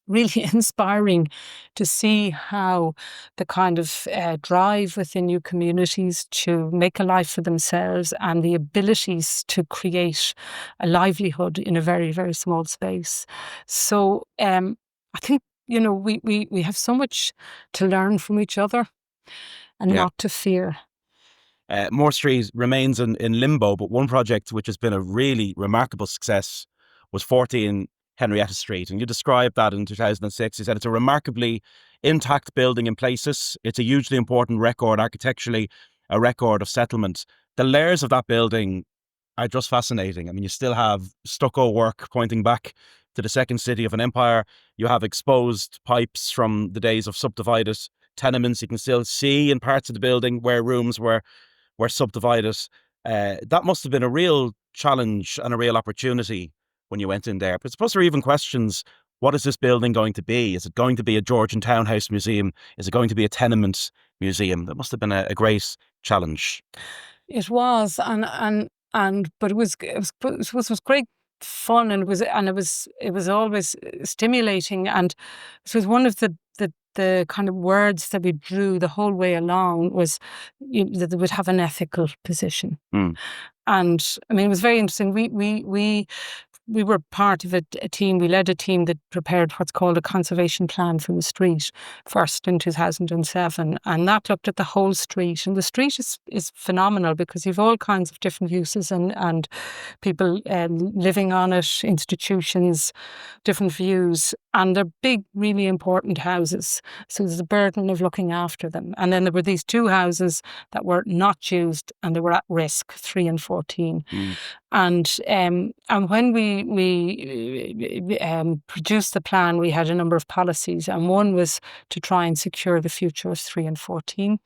really inspiring to see how the kind of drive within new communities to make a life for themselves and the abilities to create a livelihood in a very, very small space. So I think, you know, we have so much to learn from each other and not to fear. Moore Street remains in limbo, but one project which has been a really remarkable success was 14 Henrietta Street. And you described that in 2006. You said it's a remarkably intact building in places. It's a hugely important record architecturally, a record of settlement. The layers of that building are just fascinating. I mean, you still have stucco work pointing back to the second city of an empire. You have exposed pipes from the days of subdivided tenements. You can still see in parts of the building where rooms were subdivided. That must have been a real challenge and a real opportunity when you went in there. But I suppose there are even questions: what is this building going to be? Is it going to be a Georgian townhouse museum? Is it going to be a tenement museum? That must have been a great challenge. It was, but it was great fun, and it was always stimulating, and it was one of the kind of words that we drew the whole way along was that they would have an ethical position. And I mean, it was very interesting. We were part of a team. We led a team that prepared what's called a conservation plan for the street first in 2007, and that looked at the whole street. And the street is phenomenal because you've all kinds of different uses and people living on it, institutions, different views, and they're big, really important houses. So there's a burden of looking after them. And then there were these 2 houses that were not used and they were at risk, 3 and 14. And when we produced the plan, we had a number of policies, and one was to try and secure the future of 3 and 14.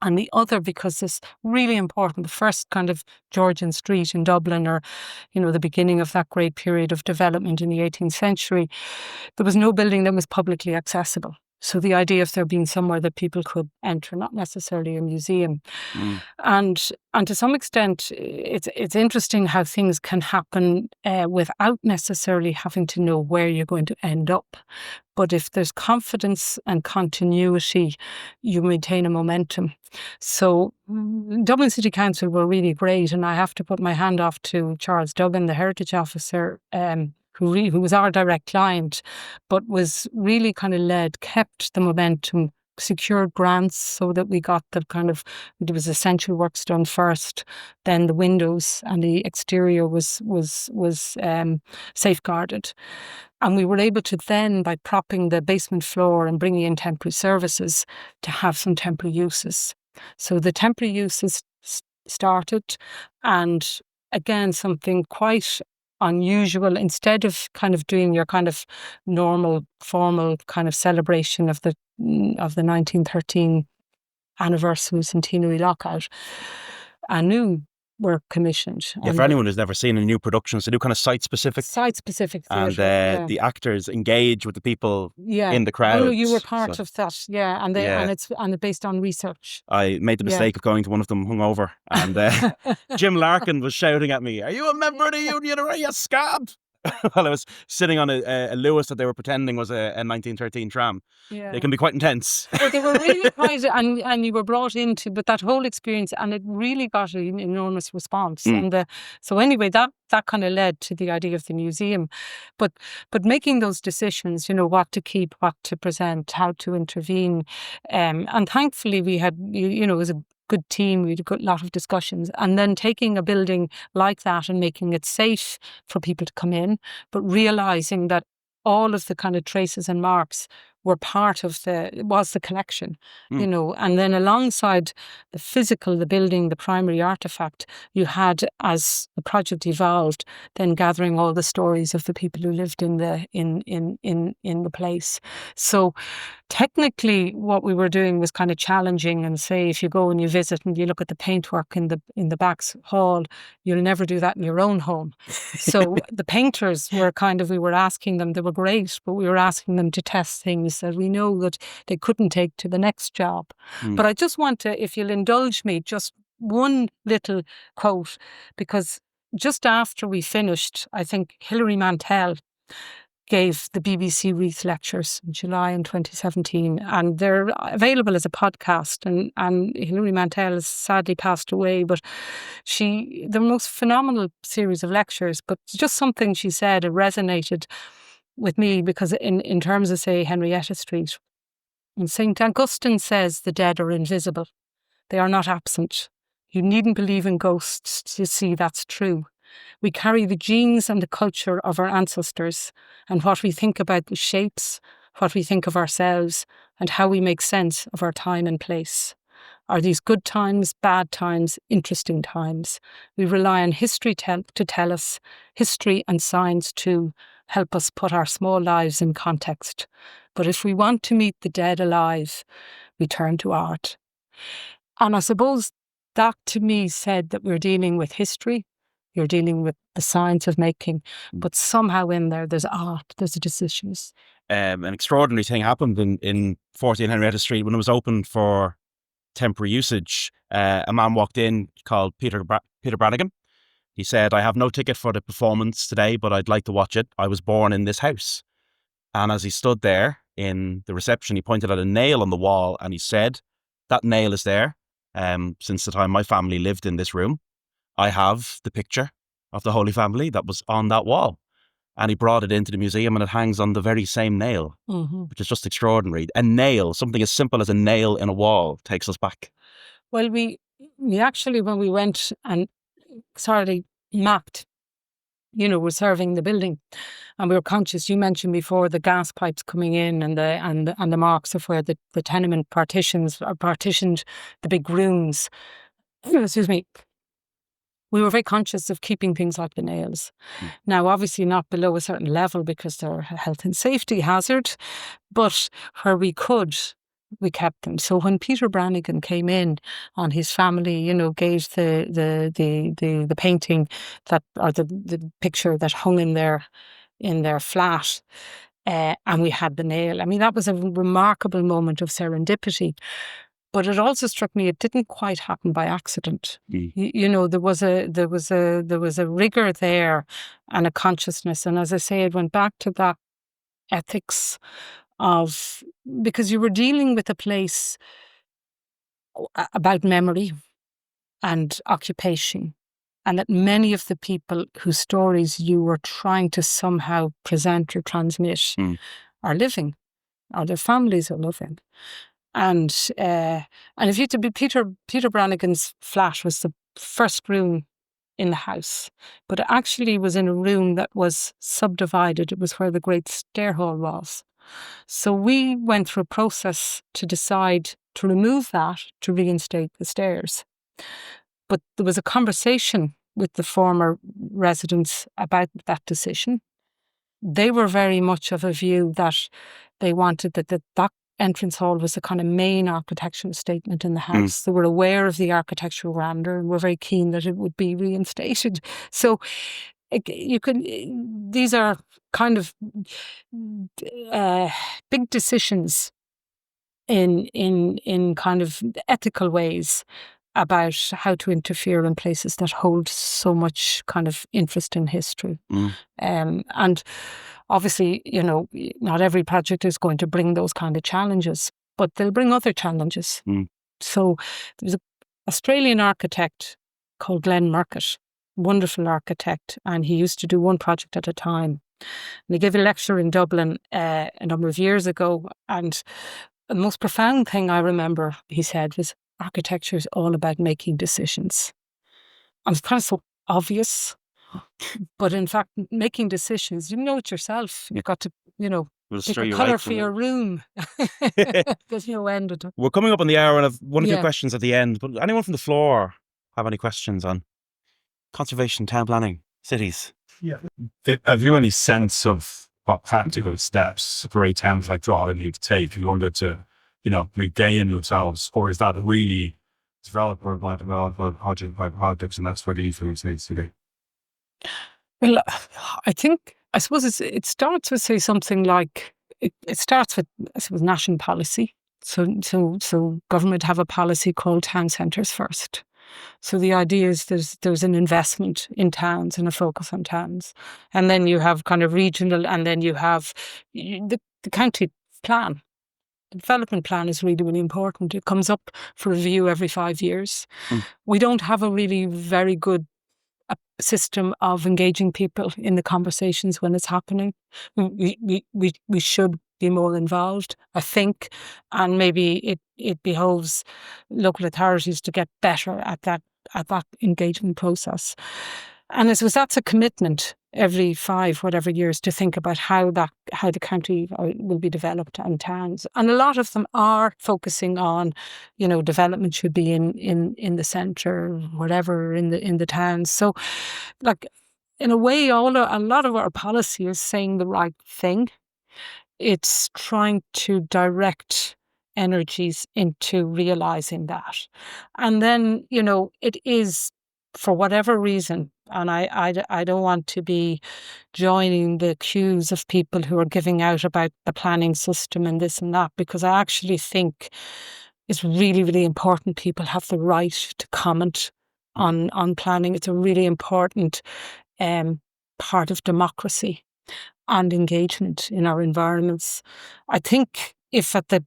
And the other, because it's really important, the first kind of Georgian street in Dublin, or, you know, the beginning of that great period of development in the 18th century, there was no building that was publicly accessible. So the idea of there being somewhere that people could enter, not necessarily a museum. And to some extent, it's interesting how things can happen without necessarily having to know where you're going to end up. But if there's confidence and continuity, you maintain a momentum. So Dublin City Council were really great, and I have to put my hand off to Charles Duggan, the Heritage Officer, who was our direct client, but was really kind of kept the momentum secured grants so that we got there was essential works done first, then the windows and the exterior was safeguarded. And we were able to then, by propping the basement floor and bringing in temporary services, to have some temporary uses. So the temporary uses started, and again, something quite unusual. Instead of kind of doing your kind of normal, formal kind of celebration of the 1913 anniversary centenary lockout, anew were commissioned. Yeah, for anyone who's never seen a new production, so they do kind of site-specific theatre. and the actors engage with the people in the crowd. Oh, no, you were part of that, yeah, and it's based on research. I made the mistake of going to one of them hungover, and Jim Larkin was shouting at me, "Are you a member of the union or are you a scab?" While I was sitting on a Lewis that they were pretending was a 1913 tram. Yeah. They can be quite intense. Well, they were really quite, and you were brought into, but that whole experience, and it really got an enormous response. And so anyway, that kind of led to the idea of the museum. But making those decisions, what to keep, what to present, how to intervene, and thankfully we had, it was a good team. We had a good lot of discussions, and then taking a building like that and making it safe for people to come in, but realizing that all of the kind of traces and marks were part of the collection, and then alongside the physical, the building, the primary artifact, you had, as the project evolved, then gathering all the stories of the people who lived in the place. So technically what we were doing was kind of challenging, and say if you go and you visit and you look at the paintwork in the back hall, you'll never do that in your own home. So the painters were we were asking them, they were great, but we were asking them to test things that we know that they couldn't take to the next job. But I just want to, if you'll indulge me, just one little quote, because just after we finished, I think Hilary Mantel gave the BBC Wreath lectures in July in 2017, and they're available as a podcast. And Hilary Mantel has sadly passed away, but the most phenomenal series of lectures. But just something she said, it resonated with me, because in terms of, say, Henrietta Street, and St. Augustine says the dead are invisible. They are not absent. You needn't believe in ghosts to see that's true. We carry the genes and the culture of our ancestors, and what we think about the shapes, what we think of ourselves, and how we make sense of our time and place. Are these good times, bad times, interesting times? We rely on history to tell us, history and science to help us put our small lives in context. But if we want to meet the dead alive, we turn to art. And I suppose that to me said that we're dealing with history, you're dealing with the science of making, but somehow in there's art, there's decisions. An extraordinary thing happened in 14 Henrietta Street when it was open for temporary usage. A man walked in called Peter Brannigan. He said, "I have no ticket for the performance today, but I'd like to watch it. I was born in this house." And as he stood there in the reception, he pointed at a nail on the wall and he said, "That nail is there since the time my family lived in this room. I have the picture of the Holy Family that was on that wall." And he brought it into the museum, and it hangs on the very same nail, which is just extraordinary. A nail, something as simple as a nail in a wall, takes us back. Well, we actually, when we went and mapped, reserving the building, and we were conscious. You mentioned before the gas pipes coming in and the marks of where the tenement partitioned the big rooms. Excuse me. We were very conscious of keeping things like the nails. Now, obviously not below a certain level because they're a health and safety hazard, but where we could, we kept them. So when Peter Brannigan came in on his family, gave the painting or the picture that hung in their flat, and we had the nail. I mean, that was a remarkable moment of serendipity. But it also struck me it didn't quite happen by accident. There was a rigor there and a consciousness. And as I say, it went back to that ethics because you were dealing with a place about memory and occupation, and that many of the people whose stories you were trying to somehow present or transmit are living, or their families are living. And if you to be Peter Brannigan's flat was the first room in the house, but it actually was in a room that was subdivided. It was where the great stair hall was. So we went through a process to decide to remove that to reinstate the stairs. But there was a conversation with the former residents about that decision. They were very much of a view that they wanted that entrance hall was the kind of main architectural statement in the house. They were aware of the architectural grandeur and were very keen that it would be reinstated. So these are kind of big decisions in kind of ethical ways about how to interfere in places that hold so much kind of interest in history. And obviously, not every project is going to bring those kind of challenges, but they'll bring other challenges. So there's an Australian architect called Glenn Murcutt, wonderful architect, and he used to do one project at a time. And he gave a lecture in Dublin a number of years ago, and the most profound thing I remember he said was, architecture is all about making decisions. And it's kind of so obvious, but in fact, making decisions, you know it yourself. You've got to, pick a colour for your room. Because ended up. We're coming up on the hour and I've one or two questions at the end, but anyone from the floor have any questions on conservation, town planning, cities? Yeah. Have you any sense of what practical steps great towns like Drogheda need to take in order to, regain themselves? Or is that really developer by developer, project by projects, and that's where the influence needs to be? Well, I suppose it starts with, say, something like, it starts with, I suppose, national policy. So government have a policy called town centres first. So the idea is there's an investment in towns and a focus on towns. And then you have kind of regional, and then you have the county plan. The development plan is really, really important. It comes up for review every 5 years. We don't have a really very good system of engaging people in the conversations when it's happening. We should be more involved, I think, and maybe it behoves local authorities to get better at that engagement process. And I suppose that's a commitment every 5 whatever years to think about how the county will be developed and towns. And a lot of them are focusing on, development should be in the centre, whatever, in the towns. So, like, in a way, a lot of our policy is saying the right thing. It's trying to direct energies into realising that. And then, it is, for whatever reason, and I don't want to be joining the queues of people who are giving out about the planning system and this and that, because I actually think it's really, really important people have the right to comment on planning. It's a really important part of democracy and engagement in our environments. I think if at the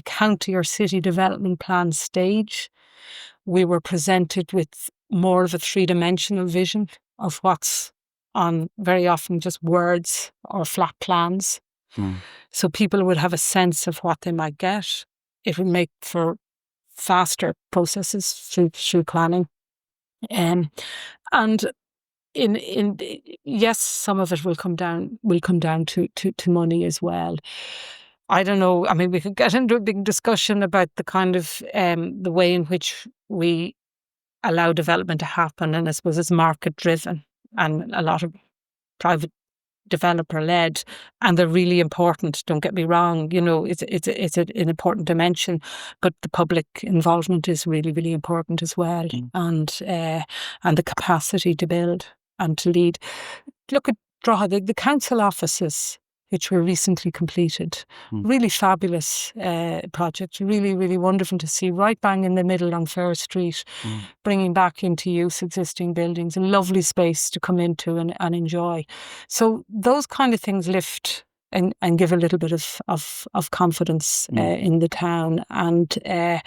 county or city development plan stage, we were presented with more of a 3-dimensional vision of what's on very often just words or flat plans. So people would have a sense of what they might get. It would make for faster processes through planning. And yes, some of it will come down to money as well. I don't know. I mean, we could get into a big discussion about the kind of the way in which we allow development to happen, and I suppose it's market driven and a lot of private developer led, and they're really important. Don't get me wrong. It's an important dimension, but the public involvement is really, really important as well, and the capacity to build and to lead. Look at Drogheda, the council offices, which were recently completed. Really fabulous project, really, really wonderful to see, right bang in the middle on Fair Street, bringing back into use existing buildings, a lovely space to come into and enjoy. So those kind of things lift and give a little bit of confidence in the town. And I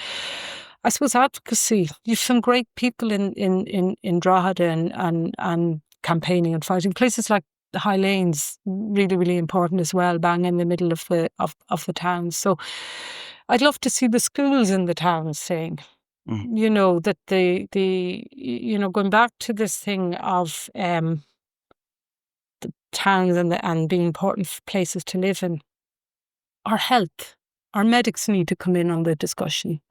suppose advocacy. You've some great people in Drogheda and campaigning and fighting. Places like the High Lane's really, really important as well, bang in the middle of the town. So I'd love to see the schools in the towns saying, you know, that going back to this thing of the towns and being important places to live in. Our health, our medics need to come in on the discussion.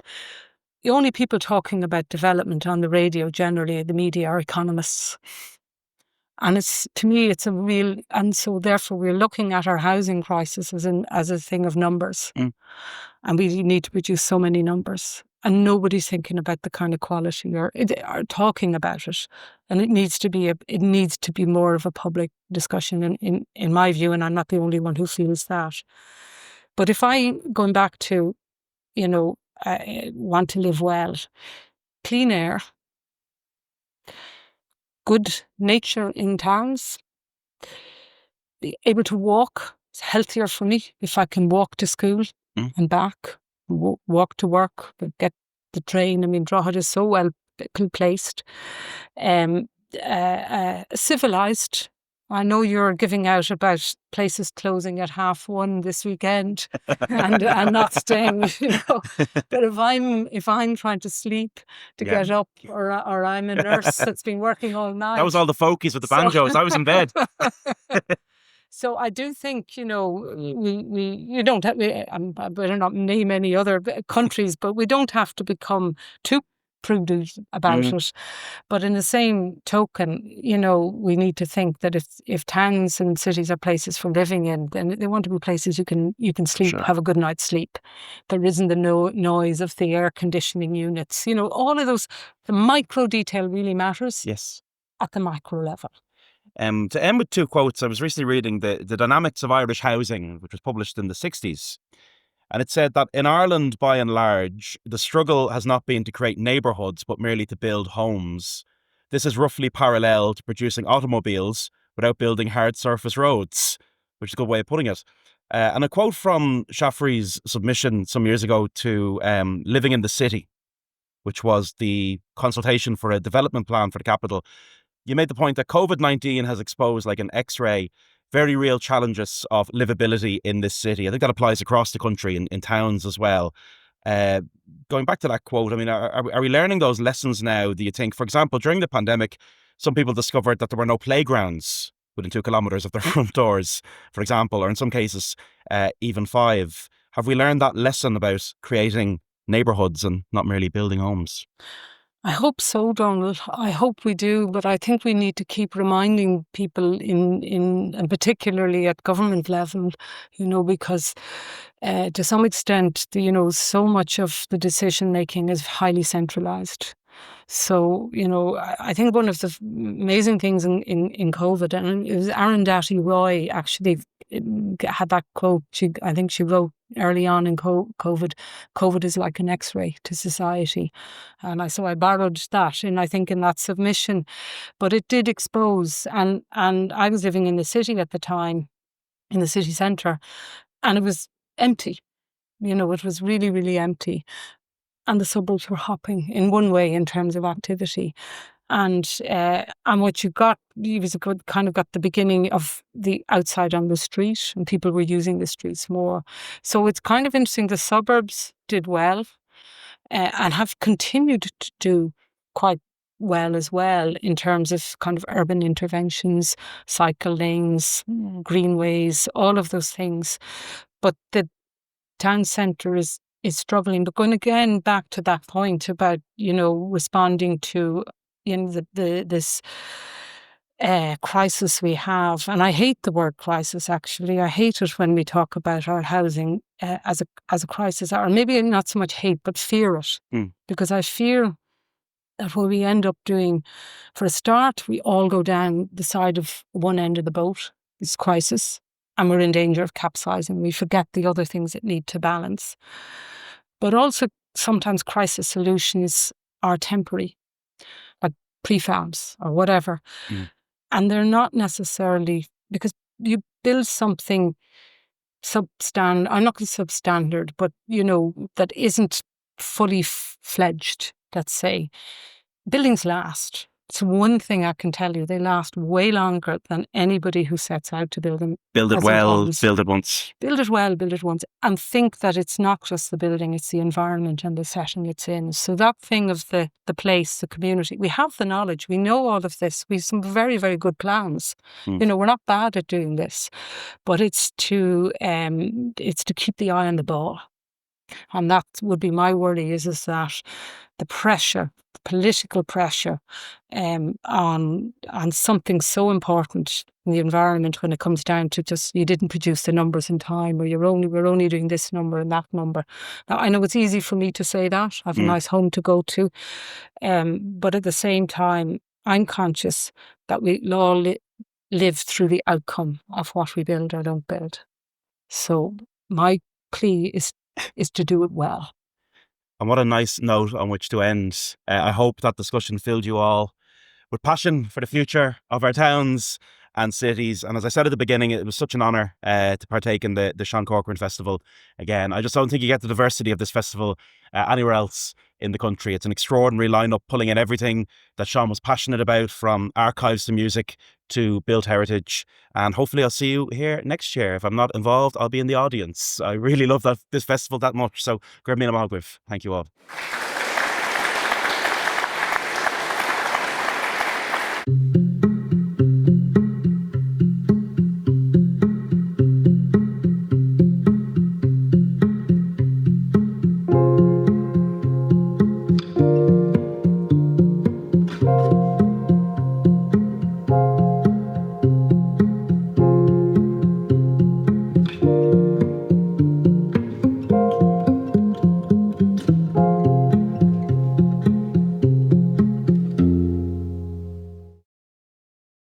The only people talking about development on the radio, generally the media, are economists. And to me, it's a real, and so therefore we're looking at our housing crisis as a thing of numbers. And we need to produce so many numbers. And nobody's thinking about the kind of quality or talking about it. And it needs to be more of a public discussion in my view, and I'm not the only one who feels that. But if going back to, want to live well, clean air, good nature in towns, be able to walk. It's healthier for me if I can walk to school and back, walk to work, get the train. I mean, Drogheda is so well placed. Civilised. I know you're giving out about places closing at 1:30 this weekend and not staying, But if I'm trying to sleep to get up, or I'm a nurse that's been working all night. That was all the folkies with the banjos. I was in bed. So I do think, we don't have, I better not name any other countries, but we don't have to become too prudent about it. But in the same token, we need to think that if towns and cities are places for living in, then they want to be places you can sleep, have a good night's sleep. There isn't the noise of the air conditioning units. All of those, the micro detail really matters. Yes. At the micro level. To end with two quotes, I was recently reading the Dynamics of Irish Housing, which was published in the 60s. And it said that in Ireland, by and large, the struggle has not been to create neighbourhoods, but merely to build homes. This is roughly parallel to producing automobiles without building hard surface roads, which is a good way of putting it. And a quote from Shaffrey's submission some years ago to Living in the City, which was the consultation for a development plan for the capital. You made the point that COVID-19 has exposed, like an X-ray, very real challenges of livability in this city. I think that applies across the country, in towns as well. Going back to that quote, I mean, are we learning those lessons now, do you think? For example, during the pandemic, some people discovered that there were no playgrounds within 2 kilometres of their front doors, for example, or in some cases, even 5. Have we learned that lesson about creating neighbourhoods and not merely building homes? I hope so, Donald. I hope we do, but I think we need to keep reminding people and particularly at government level, because to some extent, so much of the decision making is highly centralised. So, I think one of the amazing things in COVID, and it was Arundhati Roy actually had that quote. I think she wrote early on in COVID is like an X-ray to society. And I borrowed that, and I think in that submission, but it did expose, and I was living in the city at the time, in the city centre, and it was empty. It was really, really empty. And the suburbs were hopping in one way in terms of activity. And what you got the beginning of the outside on the street, and people were using the streets more. So it's kind of interesting. The suburbs did well and have continued to do quite well as well in terms of kind of urban interventions, cycle lanes, greenways, all of those things. But the town centre is struggling. But going again back to that point about, responding to this crisis we have, and I hate the word crisis. Actually, I hate it when we talk about our housing as a crisis, or maybe not so much hate, but fear it, because I fear that what we end up doing, for a start, we all go down the side of one end of the boat, this crisis, and we're in danger of capsizing. We forget the other things that need to balance. But also, sometimes crisis solutions are temporary, like prefabs or whatever. And they're not necessarily, because you build something substandard, I'm not going to say substandard, but, that isn't fully fledged, let's say. Buildings last. It's one thing I can tell you, they last way longer than anybody who sets out to build them. Build it As well, homes. build it once. Build it well, build it once, and think that it's not just the building, it's the environment and the setting it's in. So that thing of the place, the community, we have the knowledge, we know all of this, we have some very, very good plans. Mm. You know, we're not bad at doing this, but it's to keep the eye on the ball. And that would be my worry, is that the pressure, the political pressure on something so important in the environment, when it comes down to just, you didn't produce the numbers in time, or we're only doing this number and that number. Now, I know it's easy for me to say that. I have a nice home to go to. But at the same time, I'm conscious that we all live through the outcome of what we build or don't build. So my plea is to do it well. And what a nice note on which to end. I hope that discussion filled you all with passion for the future of our towns and cities. And as I said at the beginning, it was such an honour to partake in the Sean Corcoran Festival again. I just don't think you get the diversity of this festival anywhere else in the country. It's an extraordinary lineup, pulling in everything that Sean was passionate about, from archives to music to built heritage. And hopefully I'll see you here next year. If I'm not involved, I'll be in the audience. I really love this festival that much. So, Grainne, thank you all.